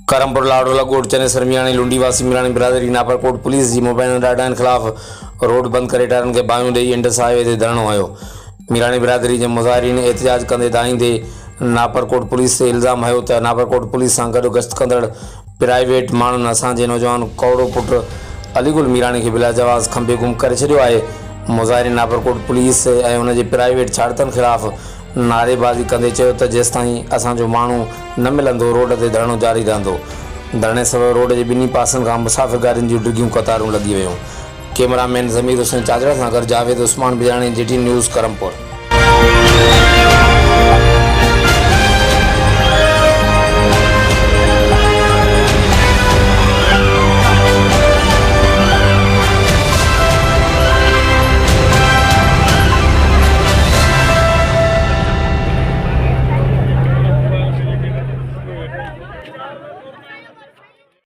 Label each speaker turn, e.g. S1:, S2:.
S1: ڪرمپور لاڙو لاڳوٽ चनेसर ميراڻي लुंडीवासी ميراڻي برادري ناپرڪوٽ پوليس जी मोबाइल ॾाढाين خلاف रोड बंद करे टारनि खे बाहियूं ॾेई इंडस हाईवे ते धरणो आयो। ميراڻي برادري जे मुज़ाहिरीन एहतिजाज कंदे दाईंदे नापरकोट पुलिस ते इल्ज़ाम हयो त नापरकोट पुलिस सां गॾु गश्त कंदड़ प्राइवेट माण्हुनि असांजे नौजवान कौड़ो पुट अलीगुल मीराणी खे बिला जवाज़ खंबे गुम करे छॾियो आहे। मुज़ाहिरीन नापरकोट पुलिस ऐं हुन जे प्राइवेट छाड़तनि ख़िलाफ़ नारेबाज़ी कंदे चयो त जेसिताईं असांजो माण्हू न मिलंदो रोड ते धरणो जारी रहंदो। धरणे सबबि रोड जे ॿिन्ही पासनि खां मुसाफ़िर गाॾियुनि जूं डिघियूं कतारूं लॻी वियूं। कैमरामैन ज़मीर हुसैन चाचड़ा सां गॾु जावेद उस्मान बिजाणी, DT न्यूज़, करमपुर।